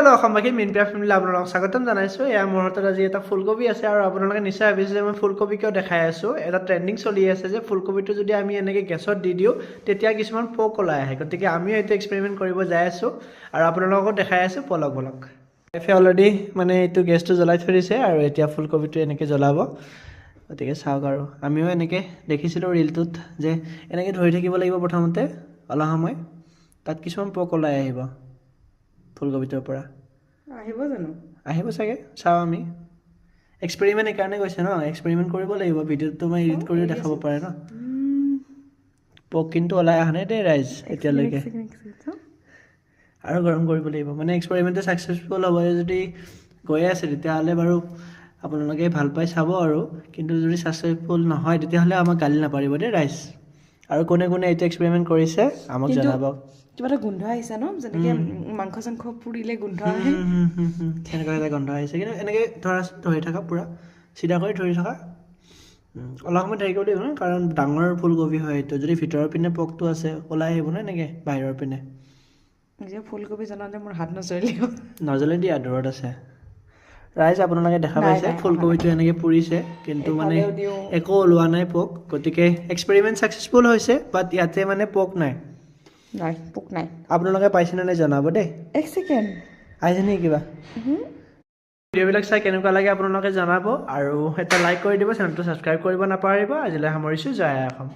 hello' অসমবাসী মিনপিয়া family আপোনালোকক স্বাগতম জনাইছোঁ এয়া মোৰ হাতত আজি এটা ফুলকবি আছে আৰু আপোনালোকে নিশ্চয় ভাবিছে যে মই ফুলকবি কিয় দেখাই আছোঁ এটা ট্ৰেণ্ডিং চলি আছে যে ফুলকবিটো যদি আমি এনেকৈ গেছত দি দিওঁ তেতিয়া কিছুমান পোক ওলাই আহে গতিকে আমিও এইটো এক্সপেৰিমেণ্ট কৰিব যাই আছোঁ আৰু আপোনালোককো দেখাই আছোঁ বলক বলক এফে অলৰেডি মানে এইটো গেছটো জ্বলাই থৈ দিছে আৰু এতিয়া ফুলকবিটো এনেকৈ জ্বলাব গতিকে চাওক আৰু আমিও এনেকৈ দেখিছিলোঁ ৰিলটোত যে এনেকৈ ধৰি থাকিব লাগিব প্ৰথমতে অলপ সময় তাত কিছুমান পোক ওলাই আহিব ফুলকবিটোৰ পৰা আহিব জানো আহিব চাগে চাওঁ আমি এক্সপেৰিমেণ্ট এইকাৰণে কৈছে ন এক্সপেৰিমেণ্ট কৰিব লাগিব ভিডিঅ'টো মই এডিট কৰিও দেখাব পাৰে ন পোক কিন্তু ওলাই অহা নাই দেই ৰাইজ এতিয়ালৈকে আৰু গৰম কৰিব লাগিব মানে এক্সপেৰিমেণ্টটো ছাকচেছফুল হ'ব যদি গৈয়ে আছে তেতিয়াহ'লে বাৰু আপোনালোকে ভাল পাই চাব আৰু কিন্তু যদি ছাকচেছফুল নহয় তেতিয়াহ'লে আমাক গালি নাপাৰিব দেই ৰাইজ আৰু কোনে কোনে এইটো এক্সপেৰিমেণ্ট কৰিছে আমাক জনাব কিবা এটা গোন্ধ আহিছে ন যেনেকে মাংস চাংস পুৰিলে গোন্ধ আহে সেনেকুৱা এটা গন্ধ আহিছে কিন্তু এনেকৈ ধৰি থকা পূৰা চিধা কৰি ধৰি থকা অলপ সময় থাকিব লাগিব ন কাৰণ ডাঙৰ ফুলকবি হয় এইটো যদি ভিতৰৰ পিনে পোকটো আছে ওলাই আহিব ন এনেকৈ বাহিৰৰ পিনে যে ফুলকবি জনাওঁতে মোৰ হাত নচলিব নজ্বলে দিয়া দূৰত আছে ৰাইজ আপোনালোকে দেখা পাইছে ফুলকবিটো এনেকৈ পুৰিছে কিন্তু মানে একো ওলোৱা নাই পোক গতিকে এক্সপেৰিমেণ্ট ছাকচেছফুল হৈছে বাট ইয়াতে মানে পোক নাই নাই পোক নাই আপোনালোকে পাইছেনে নাই জনাব দেই এক ছেকেণ্ড আহিছে নেকি কিবা ভিডিঅ'বিলাক চাই কেনেকুৱা লাগে আপোনালোকে জনাব আৰু এটা লাইক কৰি দিব চেনেলটো ছাবস্ক্ৰাইব কৰিব নাপাহৰিব আজিলৈ সামৰিছোঁ জয় আই অসম